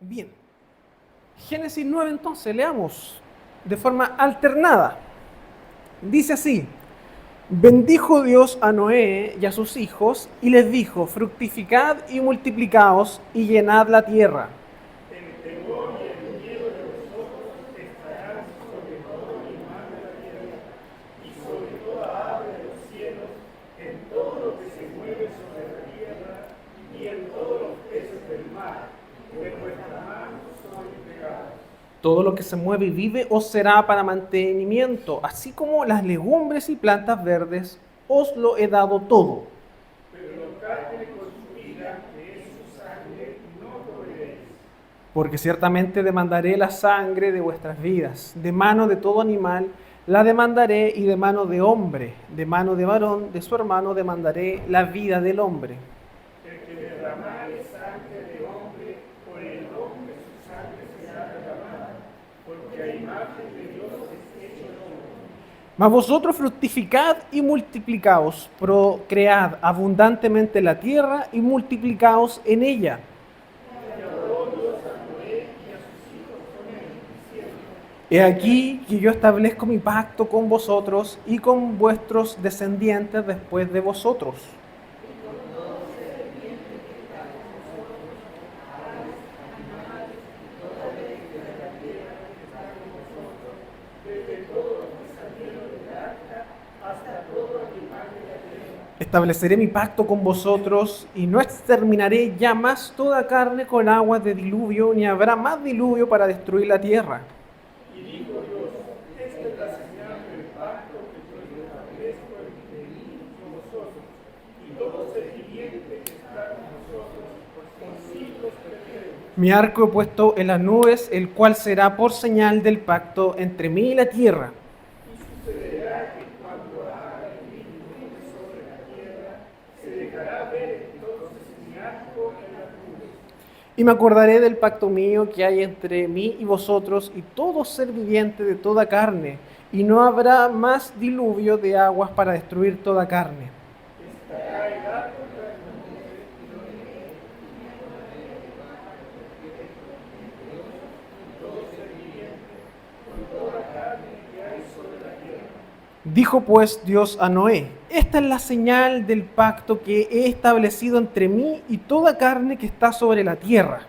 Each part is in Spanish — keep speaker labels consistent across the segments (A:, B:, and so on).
A: Bien, Génesis 9 entonces, leamos de forma alternada. Dice así: bendijo Dios a Noé y a sus hijos y les dijo: fructificad y multiplicaos y llenad la tierra. Todo lo que se mueve y vive os será para mantenimiento, así como las legumbres y plantas verdes, os lo he dado todo. Porque ciertamente demandaré la sangre de vuestras vidas, de mano de todo animal la demandaré, y de mano de hombre, de mano de varón, de su hermano demandaré la vida del hombre. Mas vosotros fructificad y multiplicaos, procread abundantemente la tierra y multiplicaos en ella. He aquí que yo establezco mi pacto con vosotros y con vuestros descendientes después de vosotros. Estableceré mi pacto con vosotros y no exterminaré ya más toda carne con aguas de diluvio, ni habrá más diluvio para destruir la tierra. Mi arco he puesto en las nubes, el cual será por señal del pacto entre mí y la tierra. Y me acordaré del pacto mío que hay entre mí y vosotros y todo ser viviente de toda carne, y no habrá más diluvio de aguas para destruir toda carne. Dijo pues Dios a Noé: esta es la señal del pacto que he establecido entre mí y toda carne que está sobre la tierra.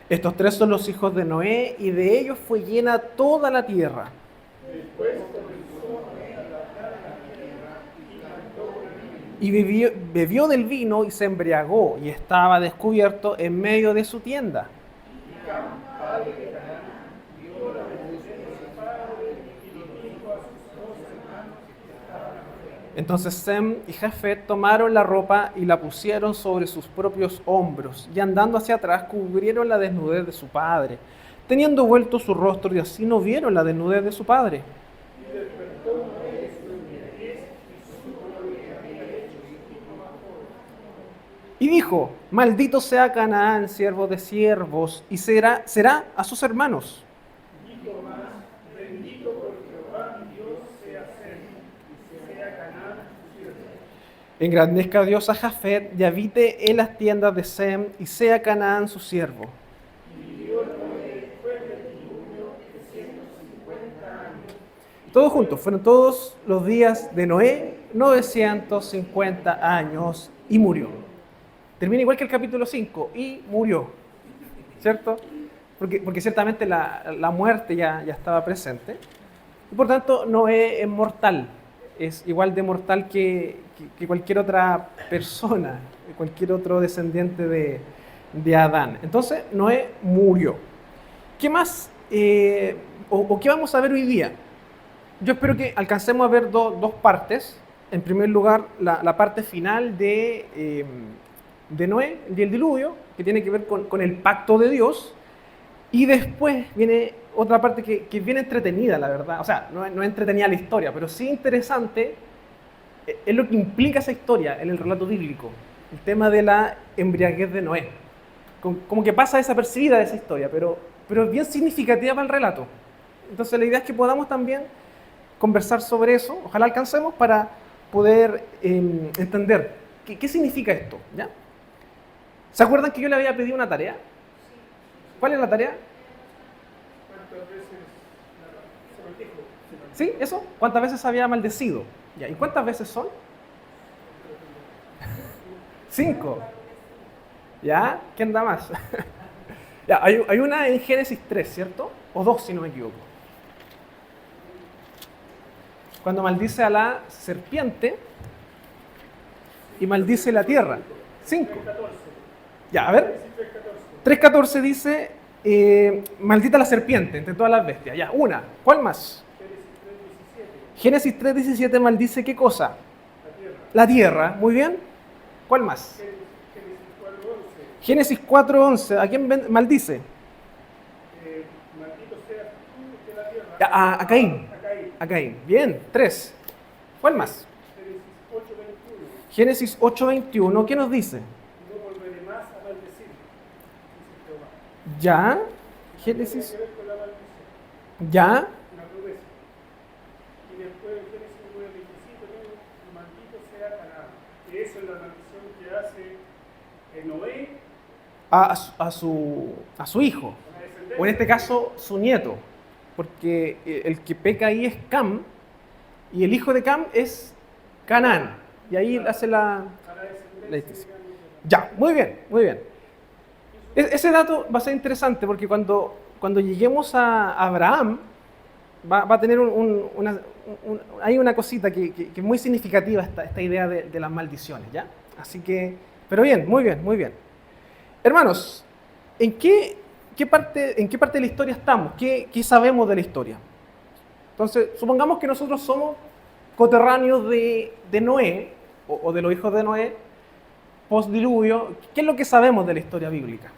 A: Estos tres son los hijos de Noé, y de ellos fue llena toda la tierra. Y bebió del vino y se embriagó, y estaba descubierto en medio de su tienda. Entonces Sem y Jafet tomaron la ropa y la pusieron sobre sus propios hombros, y andando hacia atrás cubrieron la desnudez de su padre, teniendo vuelto su rostro, y así no vieron la desnudez de su padre. Y dijo: maldito sea Canaán, siervo de siervos, y será a sus hermanos. Engrandezca Dios a Jafet, y habite en las tiendas de Sem, y sea Canaán su siervo. Todos juntos, fueron todos los días de Noé 950 años, y murió. Termina igual que el capítulo 5, y murió, ¿cierto? Porque ciertamente la muerte ya estaba presente. Y por tanto, Noé es mortal, es igual de mortal que cualquier otra persona, cualquier otro descendiente de Adán. Entonces, Noé murió. ¿Qué más? ¿O qué vamos a ver hoy día? Yo espero que alcancemos a ver dos partes. En primer lugar, la parte final de Noé, del diluvio, que tiene que ver con el pacto de Dios. Y después viene otra parte que es bien entretenida, la verdad. O sea, no es entretenida la historia, pero sí interesante. Es lo que implica esa historia en el relato bíblico. El tema de la embriaguez de Noé. Como que pasa desapercibida de esa historia, pero es bien significativa para el relato. Entonces la idea es que podamos también conversar sobre eso, ojalá alcancemos para poder entender qué significa esto, ¿ya? ¿Se acuerdan que yo le había pedido una tarea? ¿Cuál es la tarea?
B: ¿Cuántas veces se maldijo?
A: ¿Sí? ¿Eso? ¿Cuántas veces había maldecido? ¿Ya? ¿Y cuántas veces son? 5. ¿Ya? ¿Quién da más? Ya, hay una en Génesis 3, ¿cierto? O 2, si no me equivoco. Cuando maldice a la serpiente y maldice la tierra. 5.
B: 3:14.
A: Ya, a ver.
B: 3:14.
A: 3.14 dice, maldita la serpiente entre todas las bestias. Ya, una. ¿Cuál más?
B: Génesis 3:17.
A: Génesis 3.17 maldice ¿qué cosa?
B: La tierra.
A: La tierra. Muy bien. ¿Cuál más?
B: Génesis 4:11.
A: Génesis 4.11. ¿A quién maldice?
B: Maldito seas tú de la tierra.
A: Ya, a Caín.
B: A Caín.
A: A Caín. Bien. 3. ¿Cuál más?
B: Génesis 8:21.
A: Génesis 8.21. ¿Qué nos dice?
B: No volveré más a maldecir, dice Jehová.
A: Ya.
B: Tiene
A: Génesis.
B: que ver con la maldición,
A: Ya.
B: una promesa. Y después en Génesis 9:25 dice, maldito sea Canaán. Que eso es la maldición que hace Noé
A: A su hijo.
B: a la descendencia.
A: O en este caso, su nieto. Porque el que peca ahí es Cam. Y el hijo de Cam es Canaán. Y ahí hace la...
B: A la descendencia
A: la distinción.
B: de Canaán.
A: Ya, muy bien, muy bien. Ese dato va a ser interesante porque cuando lleguemos a Abraham, va a tener hay una cosita que es muy significativa, esta idea de las maldiciones, ¿ya? Así que, pero bien, muy bien, muy bien. Hermanos, ¿en qué parte de la historia estamos? ¿Qué sabemos de la historia? Entonces, supongamos que nosotros somos coterráneos de Noé, o de los hijos de Noé, post-diluvio. ¿Qué es lo que sabemos de la historia bíblica?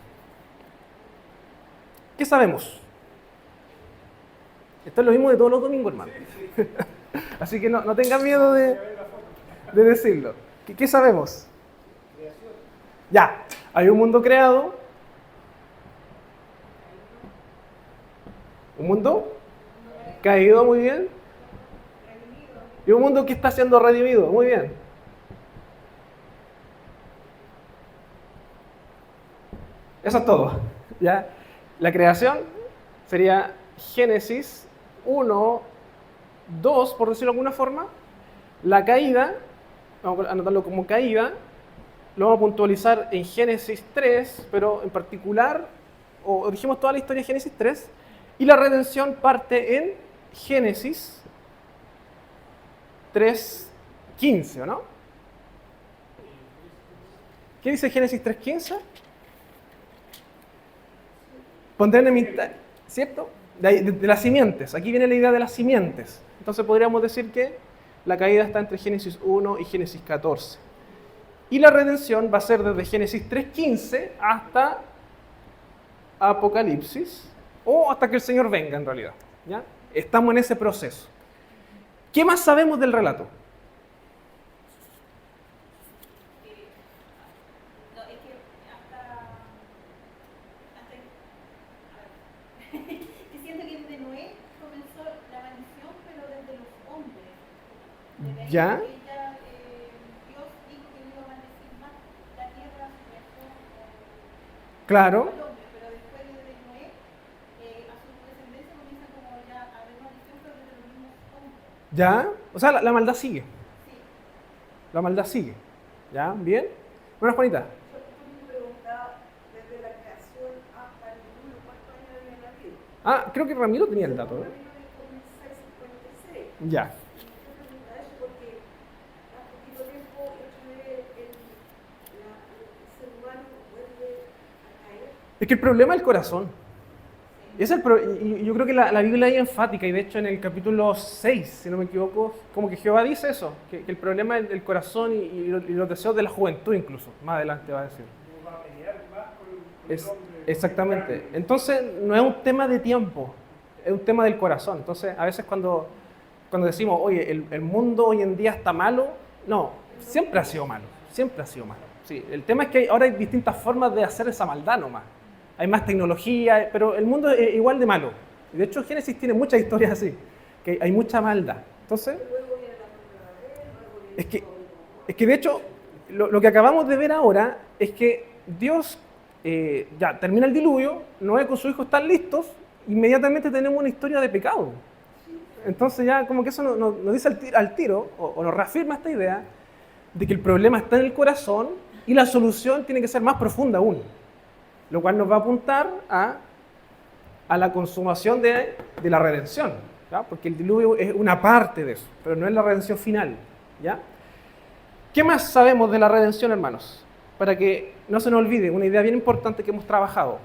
A: ¿Qué sabemos? Esto es lo mismo de todos los domingos, hermano. Así que no tengan miedo de decirlo. ¿Qué sabemos? Ya, hay un mundo creado. Un mundo caído, muy bien. Y un mundo que está siendo redimido, muy bien. Eso es todo. ¿Ya? La creación sería Génesis 1, 2, por decirlo de alguna forma. La caída, vamos a anotarlo como caída, lo vamos a puntualizar en Génesis 3, pero en particular, o dijimos toda la historia de Génesis 3, y la redención parte en Génesis 3:15, ¿o no? ¿Qué dice Génesis 3:15? Pondré enemistad, ¿cierto? De las simientes. Aquí viene la idea de las simientes. Entonces podríamos decir que la caída está entre Génesis 1 y Génesis 14. Y la redención va a ser desde Génesis 3:15 hasta Apocalipsis, o hasta que el Señor venga en realidad. ¿Ya? Estamos en ese proceso. ¿Qué más sabemos del relato?
C: No, es que que siento que desde Noé comenzó la maldición, pero desde los hombres. Desde ahí
A: ¿Ya?
C: Dios dijo que no iba a maldecir más la tierra, su creación,
A: Claro.
C: el hombre, pero después desde Noé, a su descendencia comienza como ya a haber maldición, pero desde los mismos hombres.
A: ¿Ya? O sea, la maldad sigue.
C: Sí.
A: La maldad sigue. ¿Ya? ¿Bien? Bueno, Juanita.
D: Yo me preguntaba desde la creación hasta el diluvio, ¿cuántos años había nacido?
A: Ah, creo que Ramiro tenía el dato, ¿no?
D: Ramiro dijo 1656.
A: Ya.
D: Y yo preguntaba eso porque a poquito tiempo otra vez el ser humano vuelve a caer.
A: Es que el problema es el corazón. Y yo creo que la Biblia es enfática, y de hecho en el capítulo 6, si no me equivoco, como que Jehová dice eso, que el problema es el corazón y los deseos de la juventud incluso, más adelante va a decir.
B: No va a pelear más con el hombre.
A: Exactamente. Entonces no es un tema de tiempo, es un tema del corazón. Entonces a veces cuando decimos, oye, el mundo hoy en día está malo, no, siempre ha sido malo, siempre ha sido malo. Sí, el tema es que ahora hay distintas formas de hacer esa maldad nomás. Hay más tecnología, pero el mundo es igual de malo. De hecho, Génesis tiene muchas historias así, que hay mucha maldad. Entonces,
D: Luego viene la prueba de él, luego viene
A: es que,
D: todo.
A: es que de hecho, lo que acabamos de ver ahora es que Dios ya termina el diluvio, Noé con su hijo están listos, inmediatamente tenemos una historia de pecado. Entonces ya como que eso nos dice al tiro, o nos reafirma esta idea, de que el problema está en el corazón y la solución tiene que ser más profunda aún. Lo cual nos va a apuntar a la consumación de la redención, ¿ya? Porque el diluvio es una parte de eso, pero no es la redención final, ¿ya? ¿Qué más sabemos de la redención, hermanos? Para que no se nos olvide, una idea bien importante que hemos trabajado.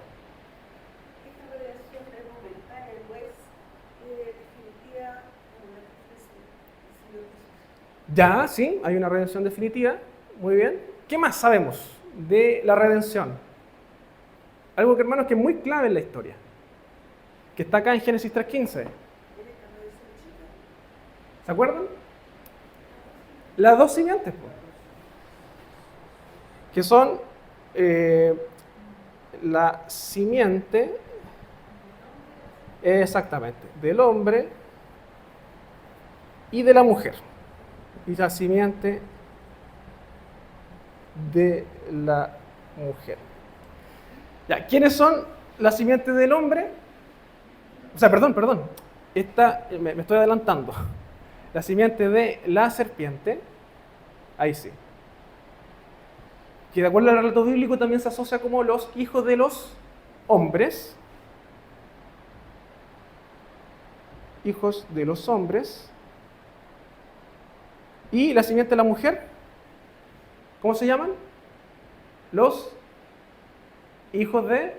D: Esta relación es momentánea, no es definitiva como la que ofrece el Señor Jesús.
A: Ya, sí, hay una redención definitiva, muy bien. ¿Qué más sabemos de la redención? Algo que, hermanos, que es muy clave en la historia, que está acá en Génesis 3:15.
D: En esta redención chica,
A: ¿Se acuerdan? Las dos simientes, pues, que son la simiente, exactamente, del hombre y de la mujer, y la simiente de la mujer. Ya, ¿quiénes son la simiente del hombre? O sea, perdón, me estoy adelantando. La simiente de la serpiente, ahí sí. Que de acuerdo al relato bíblico también se asocia como los hijos de los hombres. Hijos de los hombres. Y la simiente de la mujer, ¿cómo se llaman? Los hijos de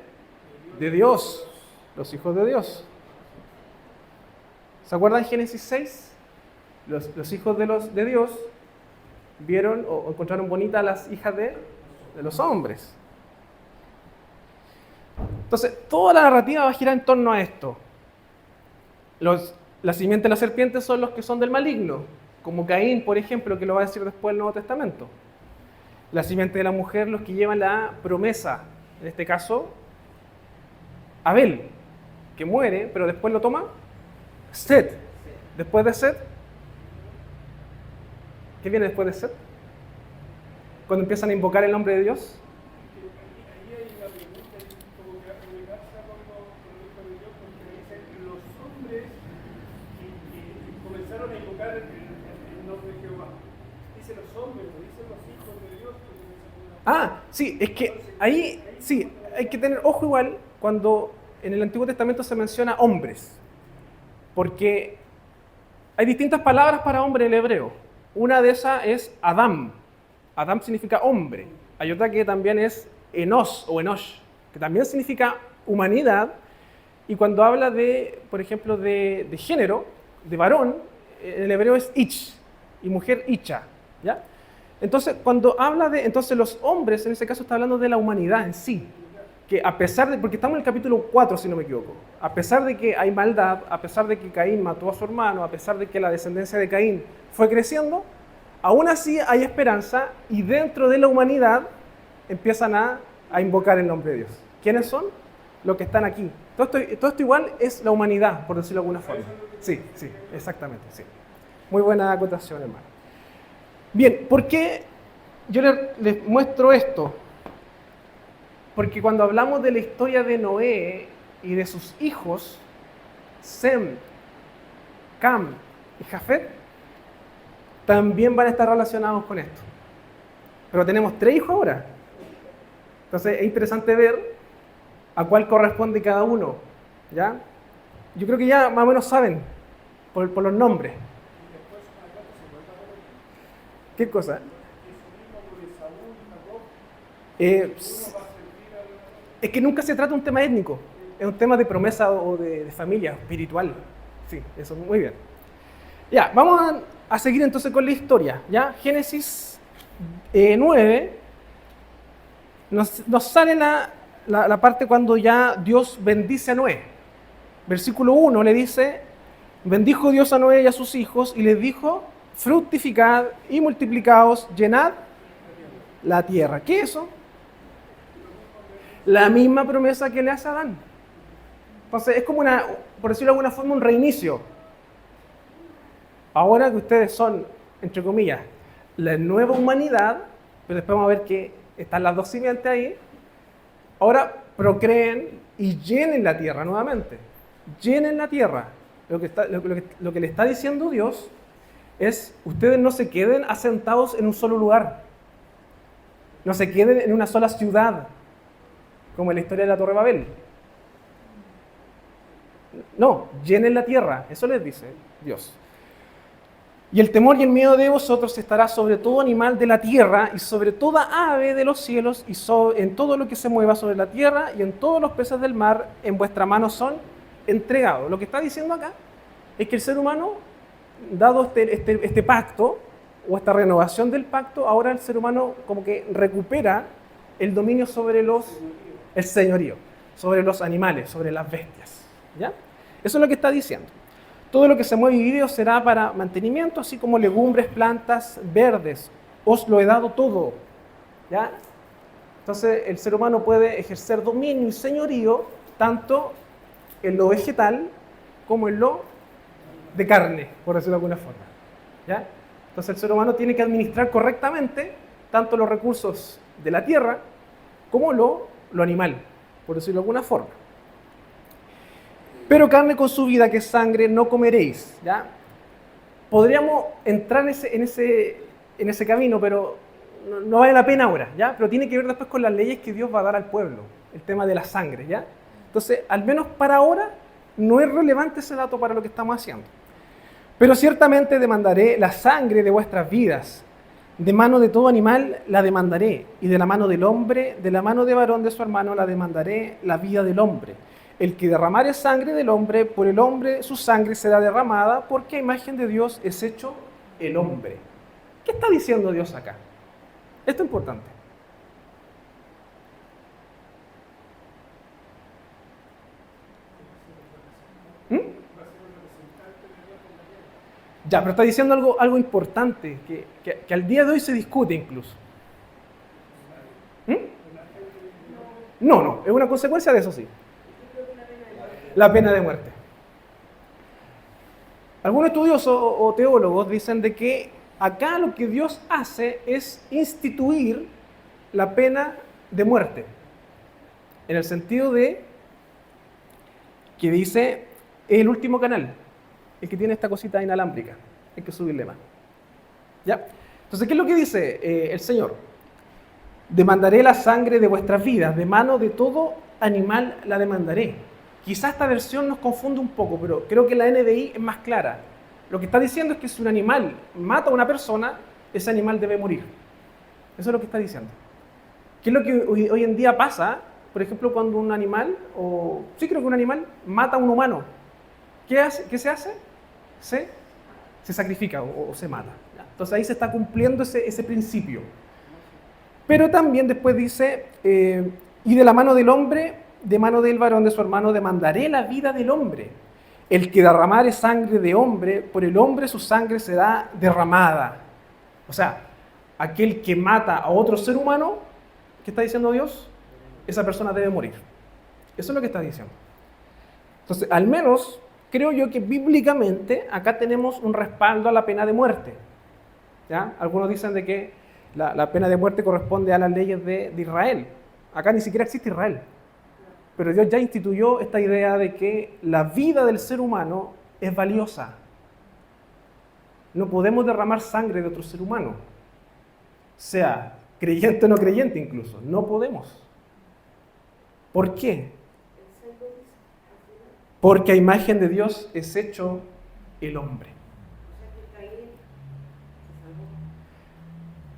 A: Dios. Los hijos de Dios. ¿Se acuerdan Génesis 6? Los hijos de Dios vieron o encontraron bonitas a las hijas de los hombres. Entonces, toda la narrativa va a girar en torno a esto. La simiente de la serpiente son los que son del maligno, como Caín, por ejemplo, que lo va a decir después el Nuevo Testamento. La simiente de la mujer, los que llevan la promesa, en este caso, Abel, que muere, pero después lo toma Set. Después de Set, ¿qué viene después de Set? Cuando empiezan a invocar el nombre de Dios.
B: Ahí hay una pregunta como que amenaza con lo de Dios, porque dicen los hombres que comenzaron a invocar el nombre de Jehová. Dice los hombres, no dicen los hijos de Dios.
A: Sí, es que ahí sí, hay que tener ojo igual cuando en el Antiguo Testamento se menciona hombres, porque hay distintas palabras para hombre en el hebreo. Una de esas es Adam. Adam significa hombre. Hay otra que también es Enos o Enosh, que también significa humanidad. Y cuando habla de, por ejemplo, de género, de varón, en el hebreo es Ich y mujer Icha, ¿ya? Entonces, cuando habla de, entonces los hombres, en ese caso está hablando de la humanidad en sí, que a pesar de, porque estamos en el capítulo 4, si no me equivoco, a pesar de que hay maldad, a pesar de que Caín mató a su hermano, a pesar de que la descendencia de Caín fue creciendo, aún así hay esperanza y dentro de la humanidad empiezan a invocar el nombre de Dios. ¿Quiénes son? Los que están aquí. Todo esto igual es la humanidad, por decirlo de alguna forma. Sí, exactamente, sí. Muy buena acotación, hermano. Bien, ¿por qué yo les muestro esto? Porque cuando hablamos de la historia de Noé y de sus hijos, Sem, Cam y Jafet, también van a estar relacionados con esto. Pero tenemos 3 hijos ahora. Entonces es interesante ver a cuál corresponde cada uno, ¿ya? Yo creo que ya más o menos saben por los nombres. ¿Qué cosa? Es que nunca se trata de un tema étnico, es un tema de promesa o de familia, espiritual. Sí, eso, muy bien. Ya, vamos a seguir entonces con la historia. ¿Ya? Génesis 9, nos sale la parte cuando ya Dios bendice a Noé. Versículo 1 le dice, bendijo Dios a Noé y a sus hijos y les dijo, fructificad y multiplicaos, llenad la tierra. ¿Qué es eso? La misma promesa que le hace a Adán. Entonces es como por decirlo de alguna forma, un reinicio. ahora que ustedes son, entre comillas, la nueva humanidad, pero después vamos a ver que están las dos simientes ahí, ahora procreen y llenen la tierra nuevamente. Llenen la tierra. Lo que le está diciendo Dios es, ustedes no se queden asentados en un solo lugar. No se queden en una sola ciudad, como en la historia de la Torre de Babel. No, llenen la tierra. Eso les dice Dios. Y el temor y el miedo de vosotros estará sobre todo animal de la tierra y sobre toda ave de los cielos y en todo lo que se mueva sobre la tierra y en todos los peces del mar en vuestra mano son entregados. Lo que está diciendo acá es que el ser humano, dado este pacto o esta renovación del pacto, ahora el ser humano como que recupera el dominio sobre el señorío, sobre los animales, sobre las bestias. ¿Ya? Eso es lo que está diciendo. Todo lo que se mueve y vive os será para mantenimiento, así como legumbres, plantas verdes. Os lo he dado todo. ¿Ya? Entonces el ser humano puede ejercer dominio y señorío tanto en lo vegetal como en lo de carne, por decirlo de alguna forma. ¿Ya? Entonces el ser humano tiene que administrar correctamente tanto los recursos de la tierra como lo animal, por decirlo de alguna forma. Pero carne con su vida, que es sangre, no comeréis. ¿Ya? Podríamos entrar en ese camino, pero no vale la pena ahora. ¿Ya? Pero tiene que ver después con las leyes que Dios va a dar al pueblo, el tema de la sangre. ¿Ya? Entonces, al menos para ahora, no es relevante ese dato para lo que estamos haciendo. Pero ciertamente demandaré la sangre de vuestras vidas. De mano de todo animal la demandaré, y de la mano del hombre, de la mano de varón de su hermano la demandaré la vida del hombre. El que derramare sangre del hombre, por el hombre su sangre será derramada, porque a imagen de Dios es hecho el hombre. ¿Qué está diciendo Dios acá? Esto es importante. Ya, pero está diciendo algo importante, que al día de hoy se discute incluso. No, es una consecuencia de eso, sí. La pena de muerte. Algunos estudiosos o teólogos dicen de que acá lo que Dios hace es instituir la pena de muerte. En el sentido de que dice el último canal, el que tiene esta cosita inalámbrica, hay que subirle más. ¿Ya? Entonces, ¿qué es lo que dice el Señor? Demandaré la sangre de vuestras vidas, de mano de todo animal la demandaré. Quizás esta versión nos confunde un poco, pero creo que la NBI es más clara. Lo que está diciendo es que si un animal mata a una persona, ese animal debe morir. Eso es lo que está diciendo. ¿Qué es lo que hoy en día pasa? Por ejemplo, cuando un animal, sí creo que un animal, mata a un humano. ¿Qué se hace? Se sacrifica o se mata. Entonces ahí se está cumpliendo ese principio. Pero también después dice, y de la mano del hombre, de mano del varón de su hermano, demandaré la vida del hombre. El que derramare sangre de hombre, por el hombre su sangre será derramada. O sea, aquel que mata a otro ser humano, ¿qué está diciendo Dios? Esa persona debe morir. Eso es lo que está diciendo. Entonces, al menos, creo yo que bíblicamente acá tenemos un respaldo a la pena de muerte. ¿Ya? Algunos dicen de que la pena de muerte corresponde a las leyes de Israel. Acá ni siquiera existe Israel. Pero Dios ya instituyó esta idea de que la vida del ser humano es valiosa. No podemos derramar sangre de otro ser humano, sea creyente o no creyente incluso. No podemos. ¿Por qué? Porque a imagen de Dios es hecho el hombre.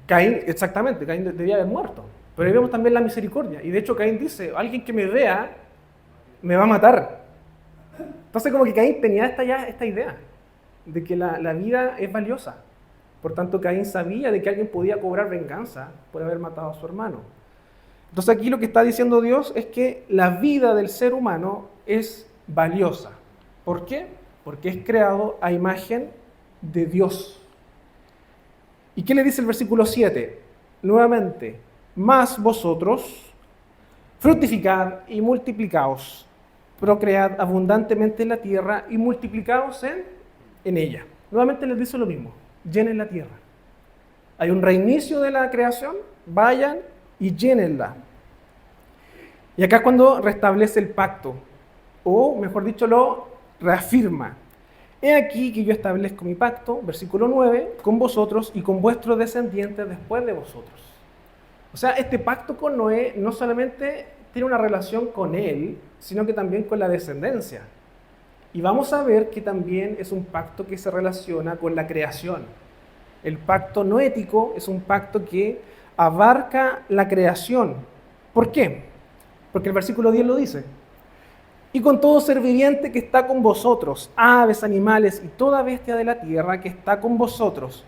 A: Caín, exactamente, Caín debía haber muerto. Pero ahí vemos también la misericordia. Y de hecho Caín dice, alguien que me vea, me va a matar. Entonces como que Caín tenía esta idea de que la vida es valiosa. Por tanto, Caín sabía de que alguien podía cobrar venganza por haber matado a su hermano. Entonces aquí lo que está diciendo Dios es que la vida del ser humano es valiosa. ¿Por qué? Porque es creado a imagen de Dios. ¿Y qué le dice el versículo 7? Nuevamente, mas vosotros fructificad y multiplicaos, procread abundantemente en la tierra y multiplicaos en ella. nuevamente les dice lo mismo, llenen la tierra. Hay un reinicio de la creación, vayan y llénenla. Y acá es cuando restablece el pacto, o mejor dicho, lo reafirma. He aquí que yo establezco mi pacto, versículo 9, con vosotros y con vuestros descendientes después de vosotros. O sea, este pacto con Noé no solamente tiene una relación con él, sino que también con la descendencia. Y vamos a ver que también es un pacto que se relaciona con la creación. El pacto noético es un pacto que abarca la creación. ¿Por qué? Porque el versículo 10 lo dice. Y con todo ser viviente que está con vosotros, aves, animales y toda bestia de la tierra que está con vosotros,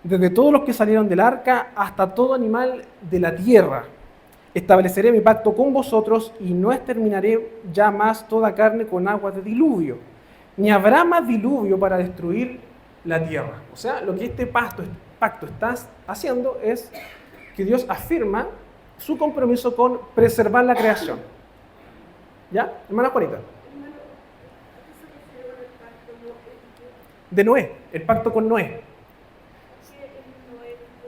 A: desde todos los que salieron del arca hasta todo animal de la tierra. Estableceré mi pacto con vosotros y no exterminaré ya más toda carne con aguas de diluvio, ni habrá más diluvio para destruir la tierra. O sea, lo que este pacto está haciendo es que Dios afirma su compromiso con preservar la creación. ¿Ya? Hermana Juanita.
D: Hermano, ¿a qué se refiere con el pacto no ético?
A: De Noé, el pacto con Noé.
D: ¿Qué es no ético?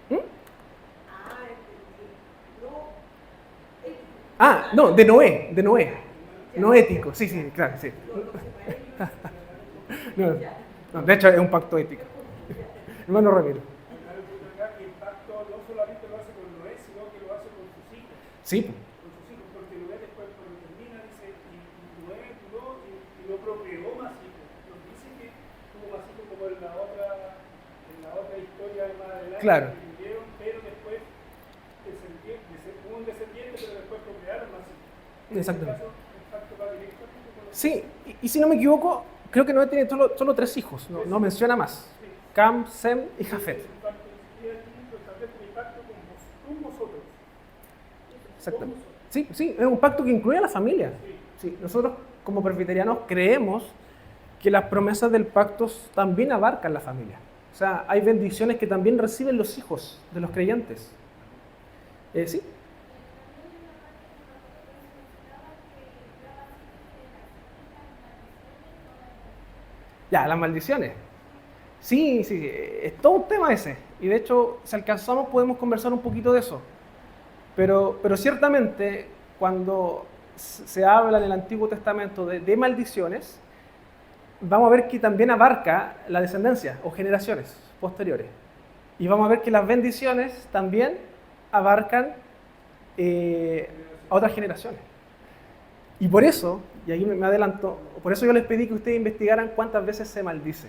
A: ¿Mm?
D: Ah, entendí. No ético.
A: Ah, no, de Noé. No ético, sí, claro, sí. No, no, de hecho es un pacto ético. Hermano Ramiro.
B: Que el pacto no solamente lo hace con Noé, sino que lo hace con sus hijos.
A: Sí,
B: Con sus hijos, porque Noé después cuando termina dice, y Noé duró y no procreó más hijos. Nos dice que tuvo más hijos como en la otra historia más adelante,
A: Claro.
B: que vivieron, pero después hubo un descendiente, pero después procrearon más hijos. En este
A: Exactamente.
B: caso, el pacto va directamente con los
A: sí, y si no me equivoco, creo que Noé tiene solo 3 hijos, no menciona más. Cam, Sem y Jafet.
B: El pacto ni siquiera aquí, pues, establezco mi pacto con vosotros.
A: Exactamente. Sí, es un pacto que incluye a la familia. Sí, nosotros como presbiterianos creemos que las promesas del pacto también abarcan la familia. O sea, hay bendiciones que también reciben los hijos de los creyentes. Sí. Ya, las maldiciones. Sí, es todo un tema ese. Y de hecho, si alcanzamos, podemos conversar un poquito de eso. Pero ciertamente, cuando se habla en el Antiguo Testamento de maldiciones, vamos a ver que también abarca la descendencia o generaciones posteriores. Y vamos a ver que las bendiciones también abarcan a otras generaciones. Y por eso, y ahí me adelanto, por eso yo les pedí que ustedes investigaran cuántas veces se maldice.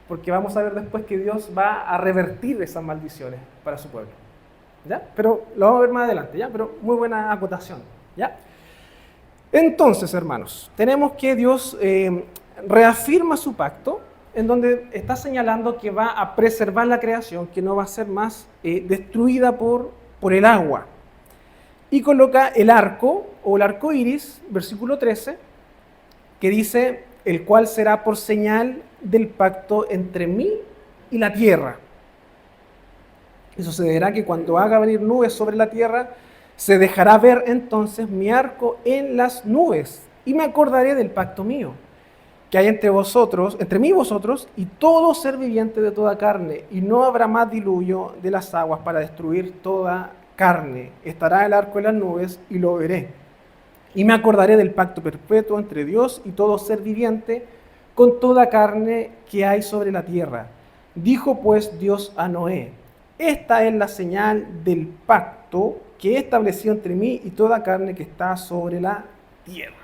A: Porque vamos a ver después que Dios va a revertir esas maldiciones para su pueblo. ¿Ya? Pero lo vamos a ver más adelante, ¿ya? Pero muy buena acotación, ¿ya? Entonces, hermanos, tenemos que Dios reafirma su pacto, en donde está señalando que va a preservar la creación, que no va a ser más destruida por el agua. Y coloca el arco, o el arco iris, versículo 13, que dice, el cual será por señal del pacto entre mí y la tierra. Y sucederá que cuando haga venir nubes sobre la tierra, se dejará ver entonces mi arco en las nubes, y me acordaré del pacto mío, que hay entre mí y vosotros, y todo ser viviente de toda carne, y no habrá más diluvio de las aguas para destruir toda carne. Estará el arco en las nubes, y lo veré. Y me acordaré del pacto perpetuo entre Dios y todo ser viviente, con toda carne que hay sobre la tierra. Dijo pues Dios a Noé, esta es la señal del pacto que he establecido entre mí y toda carne que está sobre la tierra.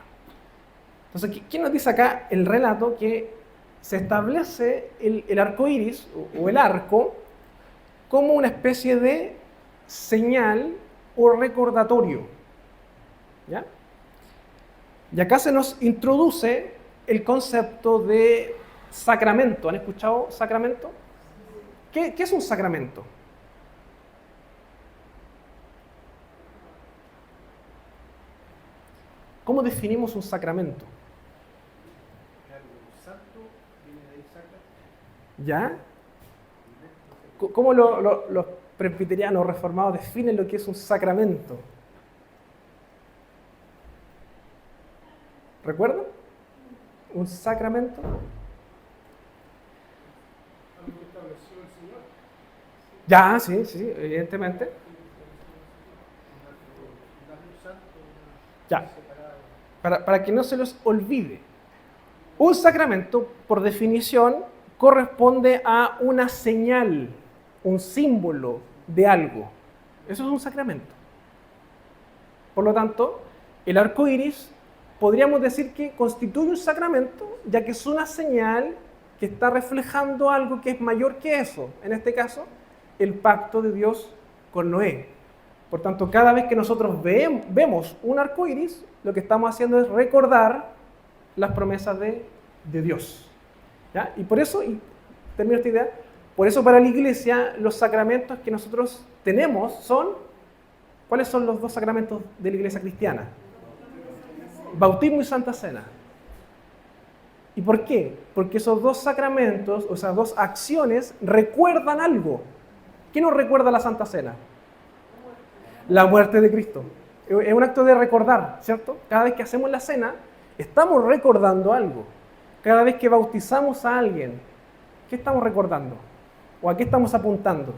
A: Entonces, ¿quién nos dice acá el relato que se establece el arco iris o el arco como una especie de señal o recordatorio? ¿Ya? Y acá se nos introduce el concepto de sacramento. ¿Han escuchado sacramento? ¿Qué es un sacramento? ¿Cómo definimos un sacramento? ¿Ya? ¿Cómo los presbiterianos reformados definen lo que es un sacramento? ¿Recuerdan? Un sacramento.
B: Algo que estableció el Señor.
A: Ya, sí, sí, evidentemente. Ya. Para que no se los olvide. Un sacramento, por definición, corresponde a una señal, un símbolo de algo. Eso es un sacramento. Por lo tanto, el arco iris podríamos decir que constituye un sacramento, ya que es una señal que está reflejando algo que es mayor que eso. En este caso, el pacto de Dios con Noé. Por tanto, cada vez que nosotros vemos un arco iris, lo que estamos haciendo es recordar las promesas de Dios. ¿Ya? Y por eso, y termino esta idea, por eso para la iglesia los sacramentos que nosotros tenemos son, ¿cuáles son los dos sacramentos de la iglesia cristiana? Bautismo y Santa Cena. ¿Y por qué? Porque esos dos sacramentos, o sea, dos acciones, recuerdan algo. ¿Qué nos recuerda la Santa Cena? La muerte de Cristo. Es un acto de recordar, ¿cierto? Cada vez que hacemos la cena, estamos recordando algo. Cada vez que bautizamos a alguien, ¿qué estamos recordando? ¿O a qué estamos apuntando?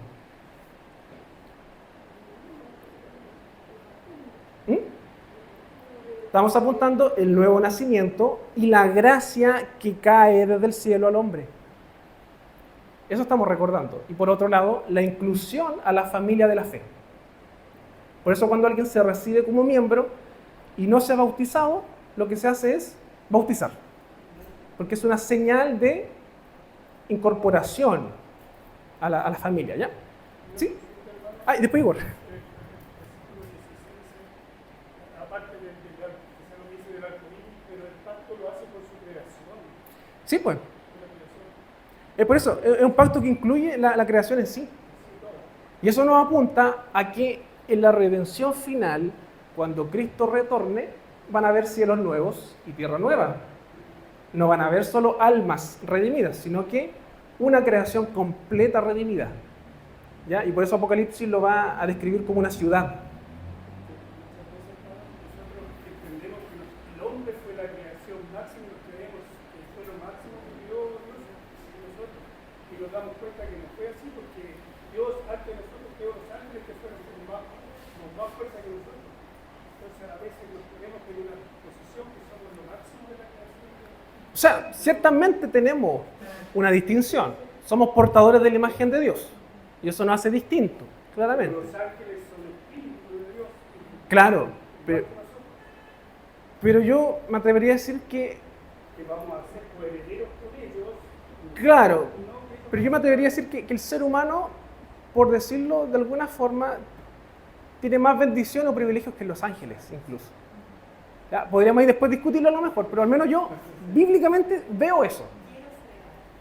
A: Estamos apuntando el nuevo nacimiento y la gracia que cae desde el cielo al hombre. Eso estamos recordando. Y por otro lado, la inclusión a la familia de la fe. Por eso cuando alguien se recibe como miembro y no se ha bautizado, lo que se hace es bautizar. Porque es una señal de incorporación a la familia, ¿ya? ¿Sí? Ah, y después Igor.
B: Aparte de lo que dice del arco iris, pero el pacto lo hace por su creación.
A: Sí, pues. Por eso, es un pacto que incluye la creación en sí. Y eso nos apunta a que en la redención final, cuando Cristo retorne, van a haber cielos nuevos y tierra nueva. No van a haber solo almas redimidas, sino que una creación completa redimida. ¿Ya? Y por eso Apocalipsis lo va a describir como una ciudad.
B: Nosotros entendemos que el hombre fue la creación máxima, nos creemos que fue lo máximo que dio Dios en nosotros. Y nos damos cuenta que no fue así, porque Dios antes de nosotros creó los ángeles que fueron con más fuerza que nosotros. Entonces a veces nos creemos que en una posición que somos lo máximo de la creación.
A: O sea, ciertamente tenemos una distinción. Somos portadores de la imagen de Dios. Y eso nos hace distintos, claramente.
B: Los ángeles son espíritus de Dios.
A: Claro, pero yo me atrevería a decir que,
B: vamos a ser coherederos con ellos.
A: claro, pero yo me atrevería a decir que el ser humano, por decirlo de alguna forma, tiene más bendición o privilegios que los ángeles, incluso. ¿Ya? Podríamos ir después discutirlo a lo mejor, pero al menos yo, bíblicamente, veo eso.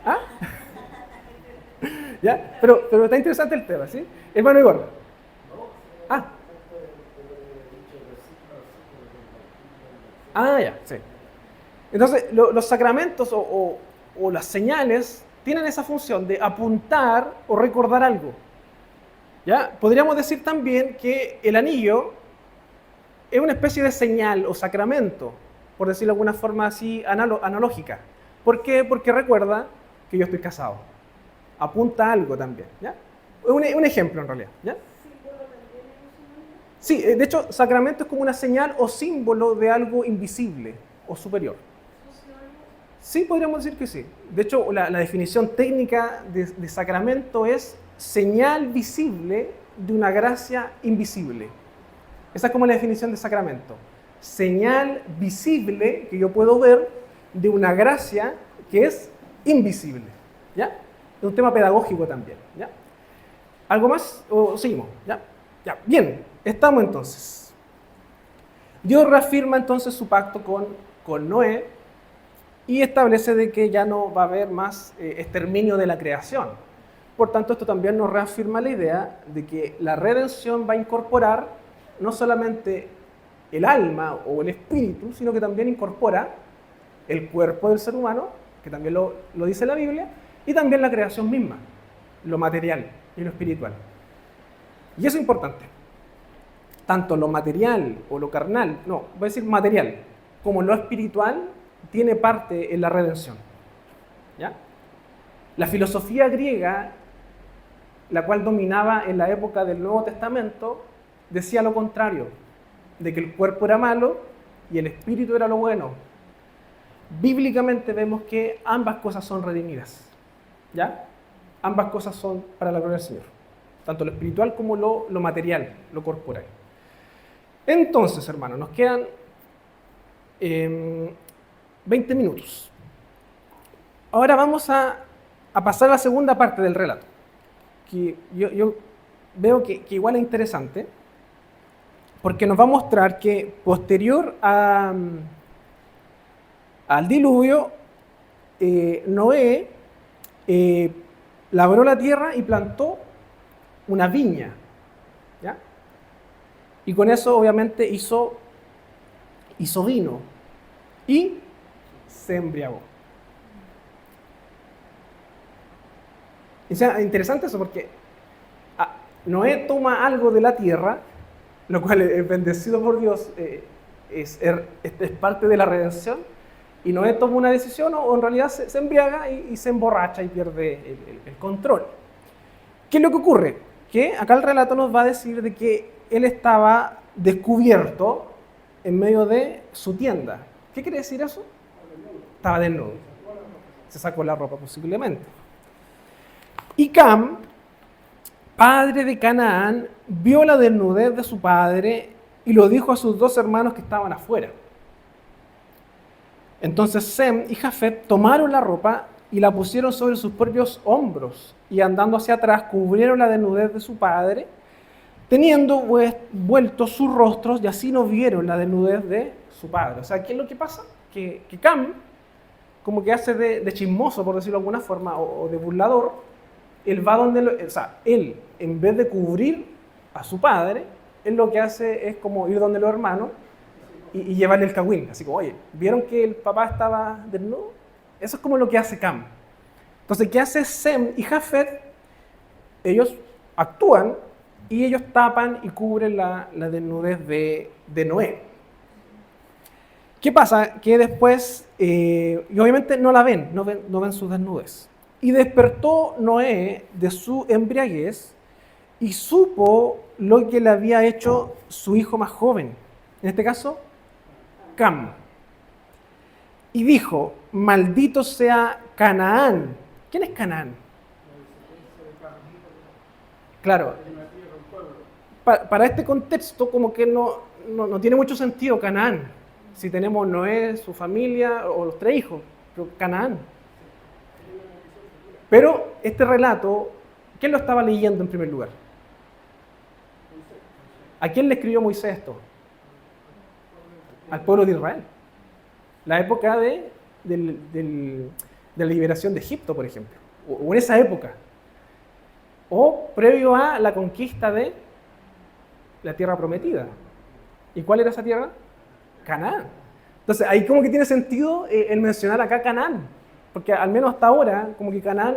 A: ¿Ah? ¿Ya? Pero está interesante el tema, ¿sí? Hermano Igor. Ah. Ah, ya, sí. Entonces, los sacramentos o las señales tienen esa función de apuntar o recordar algo. ¿Ya? Podríamos decir también que el anillo es una especie de señal o sacramento, por decirlo de alguna forma así analógica. ¿Por qué? Porque recuerda que yo estoy casado. Apunta a algo también, ¿ya? Un ejemplo en realidad, ¿ya? Sí, de hecho, sacramento es como una señal o símbolo de algo invisible o superior. Sí, podríamos decir que sí. De hecho, la definición técnica de sacramento es señal visible de una gracia invisible. Esa es como la definición de sacramento. Señal visible que yo puedo ver de una gracia que es invisible. ¿Ya? Es un tema pedagógico también. ¿Ya? ¿Algo más o seguimos? ¿Ya? Ya. Bien, estamos entonces. Dios reafirma entonces su pacto con Noé y establece de que ya no va a haber más exterminio de la creación. Por tanto, esto también nos reafirma la idea de que la redención va a incorporar no solamente el alma o el espíritu, sino que también incorpora el cuerpo del ser humano, que también lo dice la Biblia, y también la creación misma, lo material y lo espiritual. Y eso es importante. Tanto lo material o lo carnal, no, voy a decir material, como lo espiritual tiene parte en la redención. ¿Ya? La filosofía griega, la cual dominaba en la época del Nuevo Testamento, decía lo contrario, de que el cuerpo era malo y el espíritu era lo bueno. Bíblicamente vemos que ambas cosas son redimidas. ¿Ya? Ambas cosas son para la gloria del Señor. Tanto lo espiritual como lo material, lo corporal. Entonces, hermanos, nos quedan 20 minutos. Ahora vamos a pasar a la segunda parte del relato, que yo veo que igual es interesante, porque nos va a mostrar que posterior al diluvio, Noé labró la tierra y plantó una viña, ¿ya? Y con eso obviamente hizo vino y se embriagó. O sea, interesante eso porque Noé toma algo de la tierra, lo cual es bendecido por Dios, es parte de la redención, y Noé toma una decisión o en realidad se embriaga y se emborracha y pierde el control. ¿Qué es lo que ocurre? Que acá el relato nos va a decir de que él estaba descubierto en medio de su tienda. ¿Qué quiere decir eso? Estaba desnudo. Se sacó la ropa posiblemente. Y Cam, padre de Canaán, vio la desnudez de su padre y lo dijo a sus dos hermanos que estaban afuera. Entonces Sem y Jafet tomaron la ropa y la pusieron sobre sus propios hombros y andando hacia atrás cubrieron la desnudez de su padre, teniendo vueltos sus rostros y así no vieron la desnudez de su padre. O sea, ¿qué es lo que pasa? Que Cam, como que hace de chismoso, por decirlo de alguna forma, o de burlador, él va donde, él, en vez de cubrir a su padre, él lo que hace es como ir donde los hermanos y llevarle el cagüín. Así como, oye, ¿vieron que el papá estaba desnudo? Eso es como lo que hace Cam. Entonces, ¿qué hace Sem y Jafet? Ellos actúan y ellos tapan y cubren la desnudez de Noé. ¿Qué pasa? Que después, y obviamente no la ven, no ven su desnudez. Y despertó Noé de su embriaguez y supo lo que le había hecho su hijo más joven, en este caso, Cam. Y dijo, maldito sea Canaán. ¿Quién es Canaán? Claro, para este contexto como que no tiene mucho sentido Canaán. Si tenemos Noé, su familia o los 3 hijos, pero Canaán. Pero este relato, ¿quién lo estaba leyendo en primer lugar? ¿A quién le escribió Moisés esto? Al pueblo de Israel. La época de la liberación de Egipto, por ejemplo. O en esa época. O previo a la conquista de la tierra prometida. ¿Y cuál era esa tierra? Canaán. Entonces, ahí como que tiene sentido el mencionar acá Canaán. Porque al menos hasta ahora, como que Canaán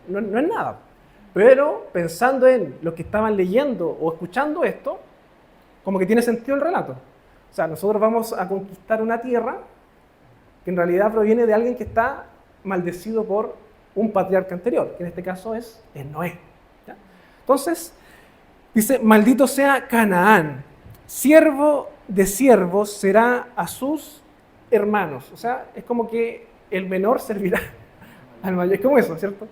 A: no es nada. Pero pensando en los que estaban leyendo o escuchando esto, como que tiene sentido el relato. O sea, nosotros vamos a conquistar una tierra que en realidad proviene de alguien que está maldecido por un patriarca anterior, que en este caso es Noé. ¿Ya? Entonces, dice, maldito sea Canaán, siervo de siervos será a sus hermanos. O sea, es como que el menor servirá al mayor. Es como eso, ¿cierto?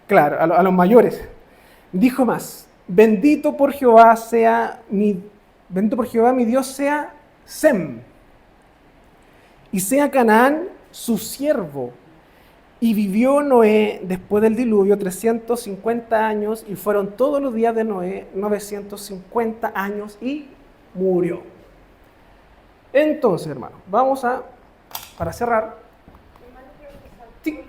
A: Claro, a los mayores. Dijo más, bendito por Jehová mi Dios sea Sem, y sea Canaán su siervo. Y vivió Noé después del diluvio 350 años, y fueron todos los días de Noé 950 años, y murió. Entonces, hermano, vamos para cerrar. Sí.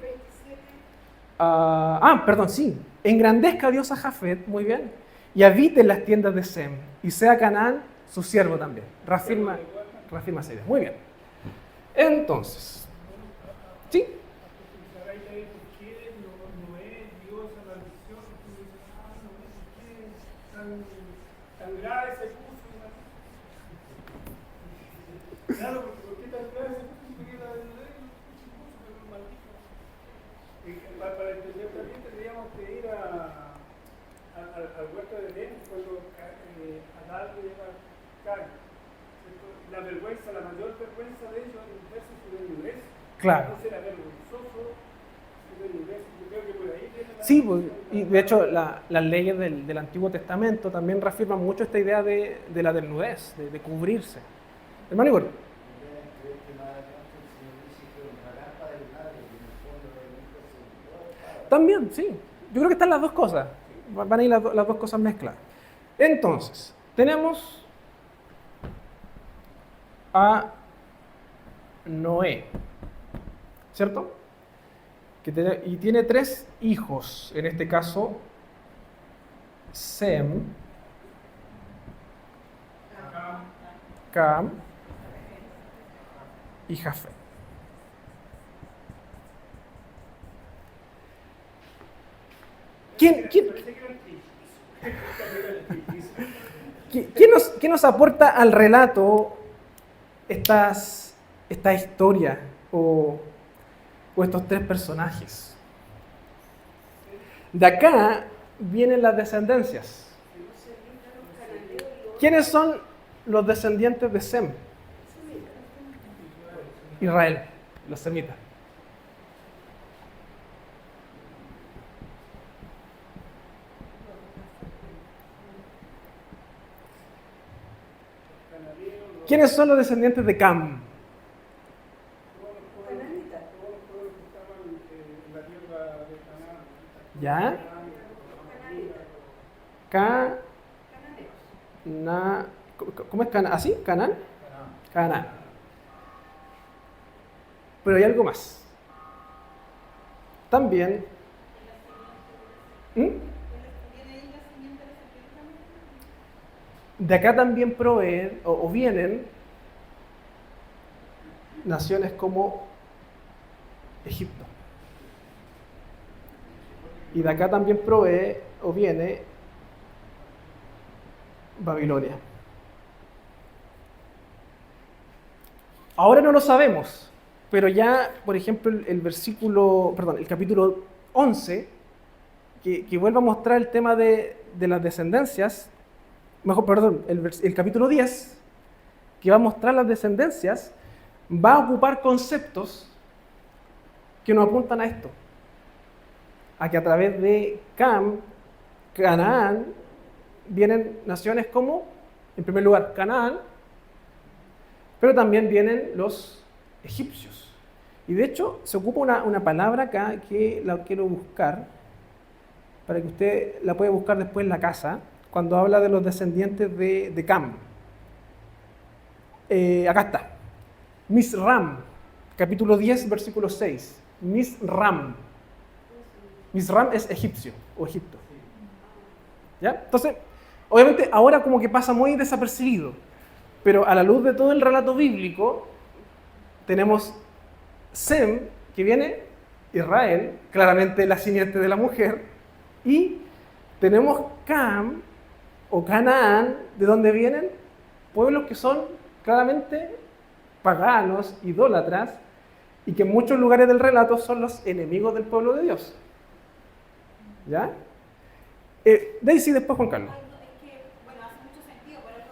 A: Perdón, sí. Engrandezca a Dios a Jafet, muy bien, y habite en las tiendas de Sem, y sea Canaán su siervo también. Reafirma esa idea. Muy bien. Entonces, ¿sí?
B: Tan grave se puso. Claro, porque ¿por qué tan grave se puso? para entender también tendríamos que ir al huerto de Edén cuando Adán le lleva carne. La vergüenza, la mayor vergüenza de ellos es verse su desnudez.
A: Claro.
B: No será vergonzoso su desnudez. Yo creo que por ahí viene la...
A: Sí, pues, y de hecho las leyes del Antiguo Testamento también reafirman mucho esta idea de la desnudez, de cubrirse. Hermano Igor. También, sí. Yo creo que están las dos cosas. Van a ir las dos cosas mezcladas. Entonces, tenemos a Noé, ¿cierto? Y tiene 3 hijos. En este caso, Sem, Cam y Jafet. ¿Quién nos aporta al relato esta historia o estos 3 personajes? De acá vienen las descendencias. ¿Quiénes son los descendientes de Sem? Israel, los semitas. ¿Quiénes son los descendientes de Cam? ¿Ya? ¿Cómo es Cana? ¿Así? ¿Canaán? Canaán. Pero hay algo más. También. De acá también proveen o vienen naciones como Egipto. Y de acá también provee o viene Babilonia. Ahora no lo sabemos, pero ya, por ejemplo, el capítulo 11, que vuelve a mostrar el tema de las descendencias, el capítulo 10, que va a mostrar las descendencias, va a ocupar conceptos que nos apuntan a esto. A que a través de Canaán, vienen naciones como, en primer lugar, Canaán, pero también vienen los egipcios. Y de hecho, se ocupa una palabra acá que la quiero buscar, para que usted la pueda buscar después en la casa, cuando habla de los descendientes de Cam. Acá está. Misram, capítulo 10, versículo 6. Misram. Misram es egipcio o Egipto. ¿Ya? Entonces, obviamente ahora como que pasa muy desapercibido, pero a la luz de todo el relato bíblico, tenemos Sem, que viene Israel, claramente la simiente de la mujer, y tenemos Cam o Canaán, de donde vienen pueblos que son claramente paganos, idólatras, y que en muchos lugares del relato son los enemigos del pueblo de Dios. ¿Ya? Daisy, después Juan Carlos.
C: Es que, bueno, hace mucho sentido, por eso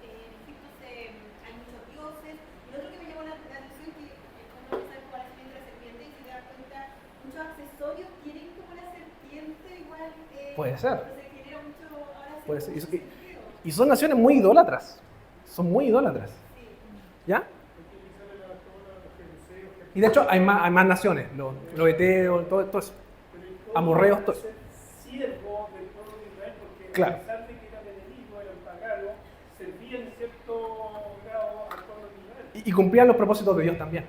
C: en Egipto hay muchos dioses. Y lo otro que me llamó la atención es que cuando empieza a jugar la serpiente y se da cuenta, muchos accesorios tienen como la serpiente igual.
A: Puede ser.
C: Entonces genera mucho, ahora sí
A: Puede ser.
C: mucho sentido.
A: Y son naciones muy idólatras. Son muy idólatras.
C: Sí.
A: ¿Ya? Y de hecho hay más naciones, los eteos, todo eso. Amorreos, todo eso.
B: Siervo del pueblo de Israel, porque
A: Claro.
B: a pesar de que eran enemigos, eran paganos, servían en cierto grado al pueblo de Israel.
A: Y cumplían los propósitos de Dios también.